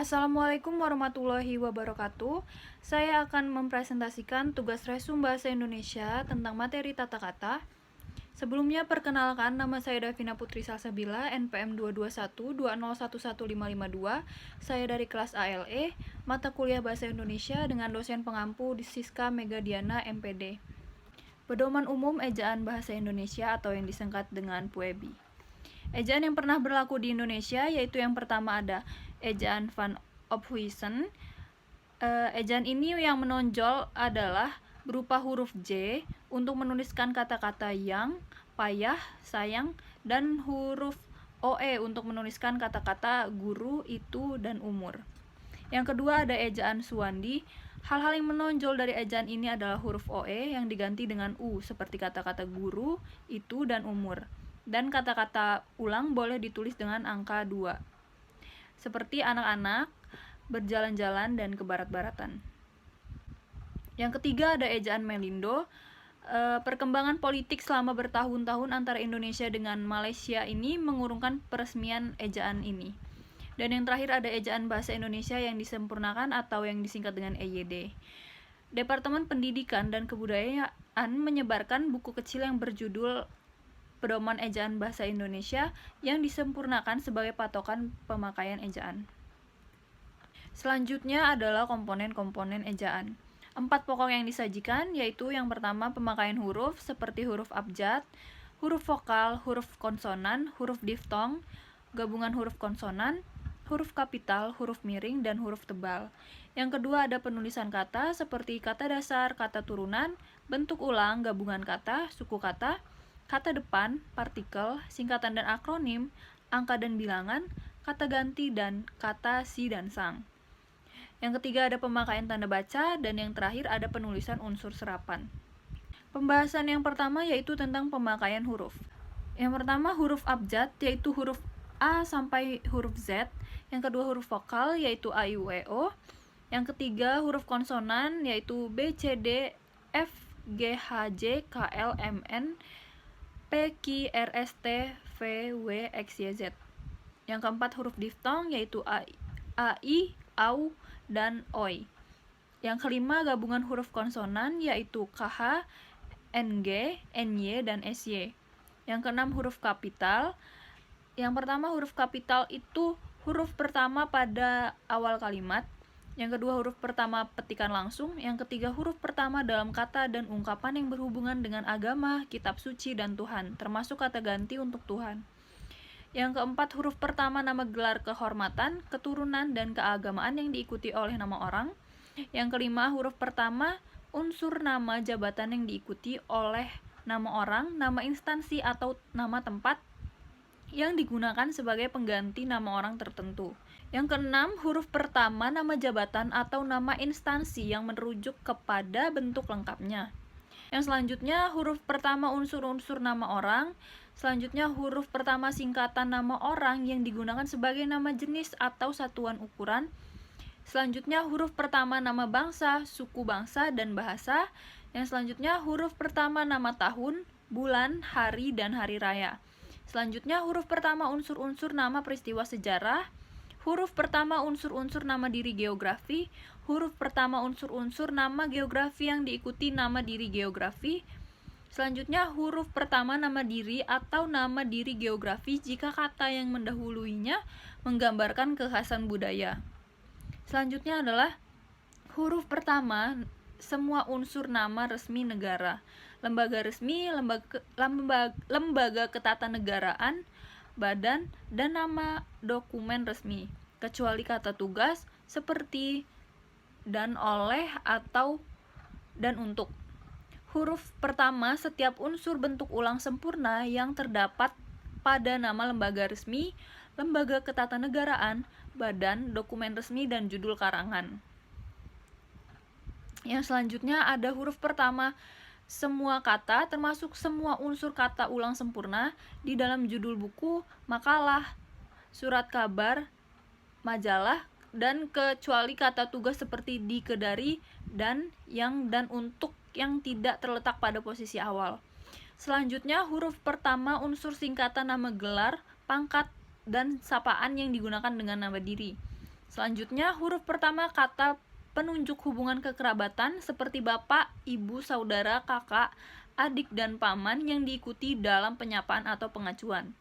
Assalamualaikum warahmatullahi wabarakatuh. Saya akan mempresentasikan tugas resum Bahasa Indonesia tentang materi tata kata. Sebelumnya perkenalkan, nama saya Davina Putri Salsabila, NPM 22120115552. Saya dari kelas ALE, mata kuliah Bahasa Indonesia dengan dosen pengampu di Siska Megadiana MPD. Pedoman umum ejaan Bahasa Indonesia atau yang disingkat dengan PUEBI. Ejaan yang pernah berlaku di Indonesia yaitu yang pertama ada ejaan Van Ophuijsen. Ejaan ini yang menonjol adalah berupa huruf J untuk menuliskan kata-kata yang, payah, sayang, dan huruf OE untuk menuliskan kata-kata guru, itu, dan umur. Yang kedua ada ejaan Suwandi. Hal-hal yang menonjol dari ejaan ini adalah huruf OE yang diganti dengan U seperti kata-kata guru, itu, dan umur. Dan kata-kata ulang boleh ditulis dengan angka 2. Seperti anak-anak, berjalan-jalan, dan ke barat-baratan. Yang ketiga ada ejaan Melindo. Perkembangan politik selama bertahun-tahun antara Indonesia dengan Malaysia ini mengurungkan peresmian ejaan ini. Dan yang terakhir ada ejaan Bahasa Indonesia yang disempurnakan atau yang disingkat dengan EYD. Departemen Pendidikan dan Kebudayaan menyebarkan buku kecil yang berjudul Pedoman Ejaan Bahasa Indonesia yang disempurnakan sebagai patokan pemakaian ejaan. Selanjutnya adalah komponen-komponen ejaan. 4 pokok yang disajikan yaitu yang pertama pemakaian huruf seperti huruf abjad, huruf vokal, huruf konsonan, huruf diftong, gabungan huruf konsonan, huruf kapital, huruf miring, dan huruf tebal. Yang kedua ada penulisan kata seperti kata dasar, kata turunan, bentuk ulang, gabungan kata, suku kata, kata depan, partikel, singkatan dan akronim, angka dan bilangan, kata ganti, dan kata si dan sang. Yang ketiga ada pemakaian tanda baca, dan yang terakhir ada penulisan unsur serapan. Pembahasan yang pertama yaitu tentang pemakaian huruf. Yang pertama huruf abjad yaitu huruf A sampai huruf Z. Yang kedua huruf vokal yaitu A, I, U, E, O. Yang ketiga huruf konsonan yaitu B, C, D, F, G, H, J, K, L, M, N, P, Q, R, S, T, V, W, X, Y, Z. Yang keempat huruf diftong yaitu A, I, AU, dan OI. Yang kelima gabungan huruf konsonan yaitu KH, NG, NY, dan SY. Yang keenam huruf kapital. Yang pertama huruf kapital itu huruf pertama pada awal kalimat. Yang kedua huruf pertama petikan langsung. Yang ketiga huruf pertama dalam kata dan ungkapan yang berhubungan dengan agama, kitab suci, dan Tuhan, termasuk kata ganti untuk Tuhan. Yang keempat huruf pertama nama gelar kehormatan, keturunan, dan keagamaan yang diikuti oleh nama orang. Yang kelima huruf pertama unsur nama jabatan yang diikuti oleh nama orang, nama instansi, atau nama tempat yang digunakan sebagai pengganti nama orang tertentu. Yang keenam, huruf pertama nama jabatan atau nama instansi yang merujuk kepada bentuk lengkapnya. Yang selanjutnya, huruf pertama unsur-unsur nama orang. Selanjutnya, huruf pertama singkatan nama orang yang digunakan sebagai nama jenis atau satuan ukuran. Selanjutnya, huruf pertama nama bangsa, suku bangsa, dan bahasa. Yang selanjutnya, huruf pertama nama tahun, bulan, hari, dan hari raya. Selanjutnya, huruf pertama unsur-unsur nama peristiwa sejarah. Huruf pertama unsur-unsur nama diri geografi. Huruf pertama unsur-unsur nama geografi yang diikuti nama diri geografi. Selanjutnya, huruf pertama nama diri atau nama diri geografi jika kata yang mendahuluinya menggambarkan kekhasan budaya. Selanjutnya adalah huruf pertama semua unsur nama resmi negara, lembaga resmi, lembaga ketatanegaraan, badan, dan nama dokumen resmi, kecuali kata tugas seperti dan, oleh, atau, dan untuk. Huruf pertama setiap unsur bentuk ulang sempurna yang terdapat pada nama lembaga resmi, lembaga ketatanegaraan, badan, dokumen resmi, dan judul karangan. Yang selanjutnya ada huruf pertama semua kata termasuk semua unsur kata ulang sempurna di dalam judul buku, makalah, surat kabar, majalah, dan kecuali kata tugas seperti di, ke, dari, dan, yang, dan untuk yang tidak terletak pada posisi awal. Selanjutnya huruf pertama unsur singkatan nama gelar, pangkat, dan sapaan yang digunakan dengan nama diri. Selanjutnya, huruf pertama kata penunjuk hubungan kekerabatan seperti bapak, ibu, saudara, kakak, adik, dan paman yang diikuti dalam penyapaan atau pengacuan.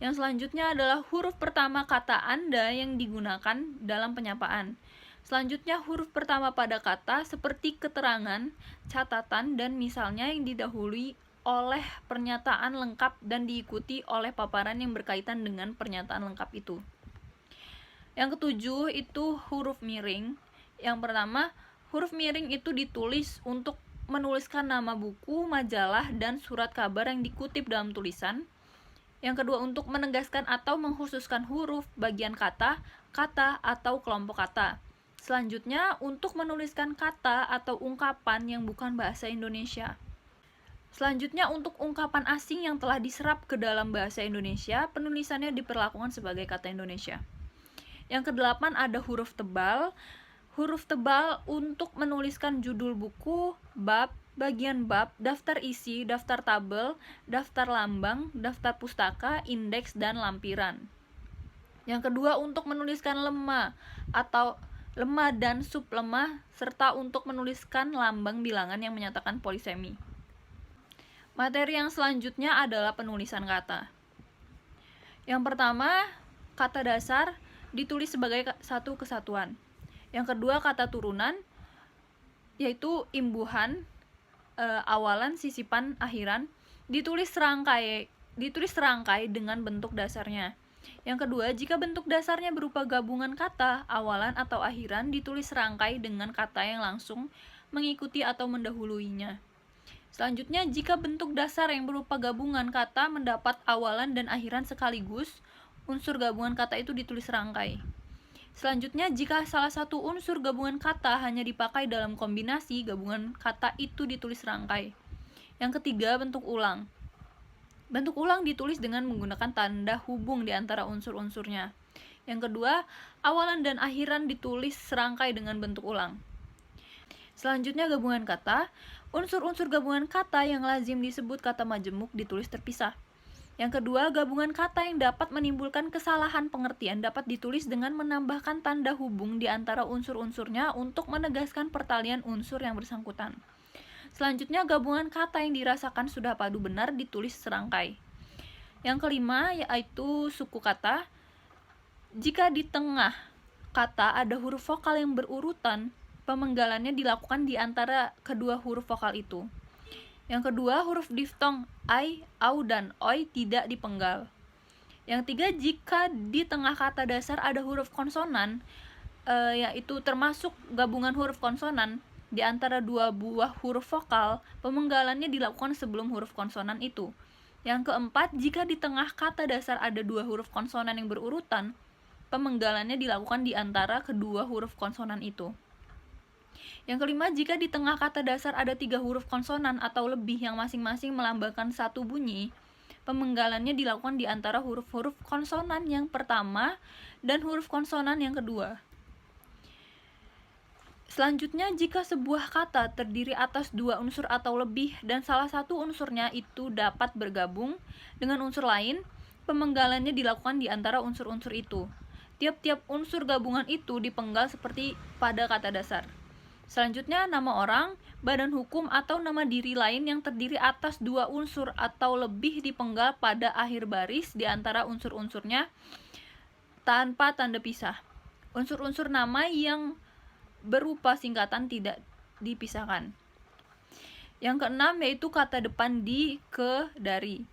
Yang selanjutnya adalah huruf pertama kata Anda yang digunakan dalam penyapaan. Selanjutnya, huruf pertama pada kata seperti keterangan, catatan, dan misalnya yang didahului oleh pernyataan lengkap dan diikuti oleh paparan yang berkaitan dengan pernyataan lengkap itu. Yang ketujuh itu huruf miring. Yang pertama, huruf miring itu ditulis untuk menuliskan nama buku, majalah, dan surat kabar yang dikutip dalam tulisan. Yang kedua, untuk menegaskan atau mengkhususkan huruf, bagian kata, atau kelompok kata. Selanjutnya, untuk menuliskan kata atau ungkapan yang bukan bahasa Indonesia. Selanjutnya, untuk ungkapan asing yang telah diserap ke dalam bahasa Indonesia, penulisannya diperlakukan sebagai kata Indonesia. Yang kedelapan ada huruf tebal. Huruf tebal untuk menuliskan judul buku, bab, bagian bab, daftar isi, daftar tabel, daftar lambang, daftar pustaka, indeks, dan lampiran. Yang kedua, untuk menuliskan lemma atau lemma dan sublemma, serta untuk menuliskan lambang bilangan yang menyatakan polisemi. Materi yang selanjutnya adalah penulisan kata. Yang pertama, kata dasar ditulis sebagai satu kesatuan. Yang kedua, kata turunan, yaitu imbuhan, awalan, sisipan, akhiran, ditulis serangkai dengan bentuk dasarnya. Yang kedua, jika bentuk dasarnya berupa gabungan kata, awalan atau akhiran, ditulis serangkai dengan kata yang langsung mengikuti atau mendahuluinya. Selanjutnya, jika bentuk dasar yang berupa gabungan kata mendapat awalan dan akhiran sekaligus, unsur gabungan kata itu ditulis serangkai. Selanjutnya, jika salah satu unsur gabungan kata hanya dipakai dalam kombinasi, gabungan kata itu ditulis serangkai. Yang ketiga, bentuk ulang. Bentuk ulang ditulis dengan menggunakan tanda hubung di antara unsur-unsurnya. Yang kedua, awalan dan akhiran ditulis serangkai dengan bentuk ulang. Selanjutnya, gabungan kata. Unsur-unsur gabungan kata yang lazim disebut kata majemuk ditulis terpisah. Yang kedua, gabungan kata yang dapat menimbulkan kesalahan pengertian dapat ditulis dengan menambahkan tanda hubung di antara unsur-unsurnya untuk menegaskan pertalian unsur yang bersangkutan. Selanjutnya, gabungan kata yang dirasakan sudah padu benar ditulis serangkai. Yang kelima, yaitu suku kata. Jika di tengah kata ada huruf vokal yang berurutan, pemenggalannya dilakukan di antara kedua huruf vokal itu. Yang kedua, huruf diftong ai, au, dan oi tidak dipenggal. Yang tiga, jika di tengah kata dasar ada huruf konsonan, yaitu termasuk gabungan huruf konsonan di antara dua buah huruf vokal, pemenggalannya dilakukan sebelum huruf konsonan itu. Yang keempat, jika di tengah kata dasar ada dua huruf konsonan yang berurutan, pemenggalannya dilakukan di antara kedua huruf konsonan itu. Yang kelima, jika di tengah kata dasar ada 3 huruf konsonan atau lebih yang masing-masing melambangkan satu bunyi, pemenggalannya dilakukan di antara huruf-huruf konsonan yang pertama dan huruf konsonan yang kedua. Selanjutnya, jika sebuah kata terdiri atas 2 unsur atau lebih dan salah satu unsurnya itu dapat bergabung dengan unsur lain, pemenggalannya dilakukan di antara unsur-unsur itu. Tiap-tiap unsur gabungan itu dipenggal seperti pada kata dasar. Selanjutnya, nama orang, badan hukum, atau nama diri lain yang terdiri atas 2 unsur atau lebih dipenggal pada akhir baris di antara unsur-unsurnya tanpa tanda pisah. Unsur-unsur nama yang berupa singkatan tidak dipisahkan. Yang keenam, yaitu kata depan di, ke, dari.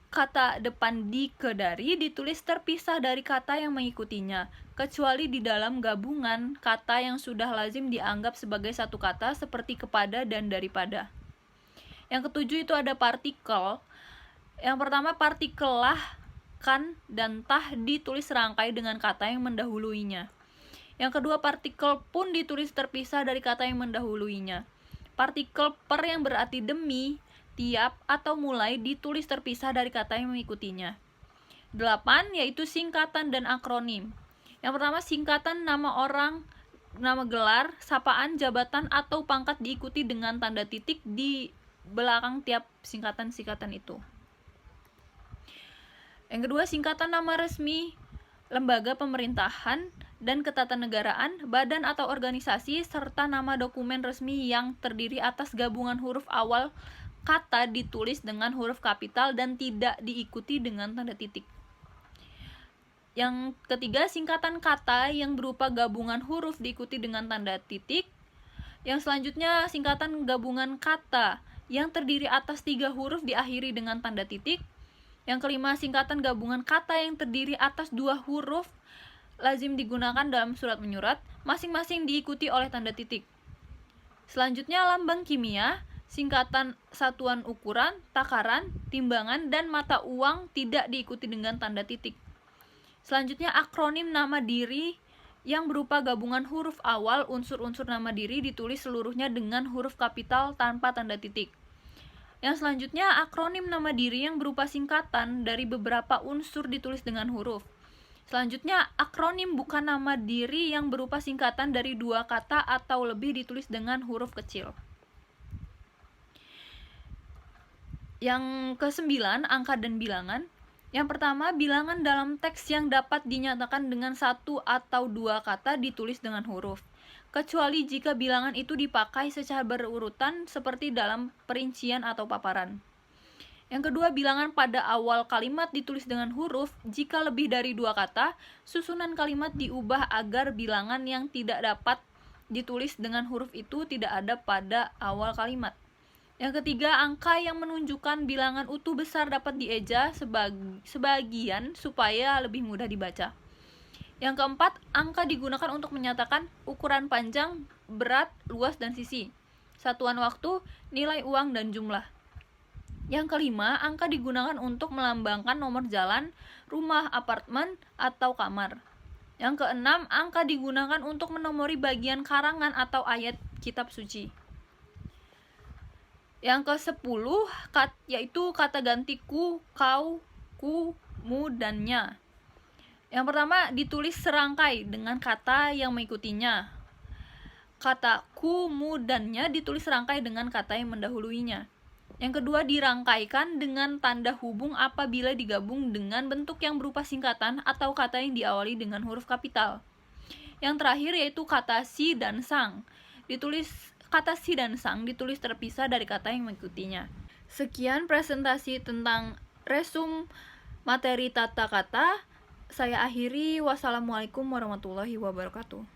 Kata depan di, ke, dari ditulis terpisah dari kata yang mengikutinya, kecuali di dalam gabungan kata yang sudah lazim dianggap sebagai satu kata seperti kepada dan daripada. Yang ketujuh itu ada partikel. Yang pertama, partikel lah, kan, dan tah ditulis serangkai dengan kata yang mendahuluinya. Yang kedua, partikel pun ditulis terpisah dari kata yang mendahuluinya. Partikel per yang berarti demi, tiap, atau mulai ditulis terpisah dari kata yang mengikutinya. 8, yaitu singkatan dan akronim. Yang pertama, singkatan nama orang, nama gelar, sapaan, jabatan, atau pangkat diikuti dengan tanda titik di belakang tiap singkatan-singkatan itu. Yang kedua, singkatan nama resmi lembaga pemerintahan dan ketatanegaraan, badan atau organisasi, serta nama dokumen resmi yang terdiri atas gabungan huruf awal kata ditulis dengan huruf kapital dan tidak diikuti dengan tanda titik. Yang ketiga, singkatan kata yang berupa gabungan huruf diikuti dengan tanda titik. Yang selanjutnya, singkatan gabungan kata yang terdiri atas 3 huruf diakhiri dengan tanda titik. Yang kelima, singkatan gabungan kata yang terdiri atas 2 huruf lazim digunakan dalam surat menyurat, masing-masing diikuti oleh tanda titik. Selanjutnya, lambang kimia, singkatan satuan ukuran, takaran, timbangan, dan mata uang tidak diikuti dengan tanda titik. Selanjutnya, akronim nama diri yang berupa gabungan huruf awal unsur-unsur nama diri ditulis seluruhnya dengan huruf kapital tanpa tanda titik. Yang selanjutnya, akronim nama diri yang berupa singkatan dari beberapa unsur ditulis dengan huruf. Selanjutnya, akronim bukan nama diri yang berupa singkatan dari 2 kata atau lebih ditulis dengan huruf kecil. Yang ke-9, angka dan bilangan. Yang pertama, bilangan dalam teks yang dapat dinyatakan dengan 1 atau 2 kata ditulis dengan huruf, kecuali jika bilangan itu dipakai secara berurutan seperti dalam perincian atau paparan. Yang kedua, bilangan pada awal kalimat ditulis dengan huruf. Jika lebih dari 2 kata, susunan kalimat diubah agar bilangan yang tidak dapat ditulis dengan huruf itu tidak ada pada awal kalimat. Yang ketiga, angka yang menunjukkan bilangan utuh besar dapat dieja sebagian supaya lebih mudah dibaca. Yang keempat, angka digunakan untuk menyatakan ukuran panjang, berat, luas, dan sisi, satuan waktu, nilai uang, dan jumlah. Yang kelima, angka digunakan untuk melambangkan nomor jalan, rumah, apartemen, atau kamar. Yang keenam, angka digunakan untuk menomori bagian karangan atau ayat kitab suci. Yang ke-10, yaitu kata ganti ku, kau, ku, mu, dan nya. Yang pertama, ditulis serangkai dengan kata yang mengikutinya. Kata ku, mu, dan nya ditulis serangkai dengan kata yang mendahuluinya. Yang kedua, dirangkaikan dengan tanda hubung apabila digabung dengan bentuk yang berupa singkatan atau kata yang diawali dengan huruf kapital. Yang terakhir yaitu kata si dan sang. Kata si dan sang ditulis terpisah dari kata yang mengikutinya. Sekian presentasi tentang resum materi tata kata. Saya akhiri. Wassalamualaikum warahmatullahi wabarakatuh.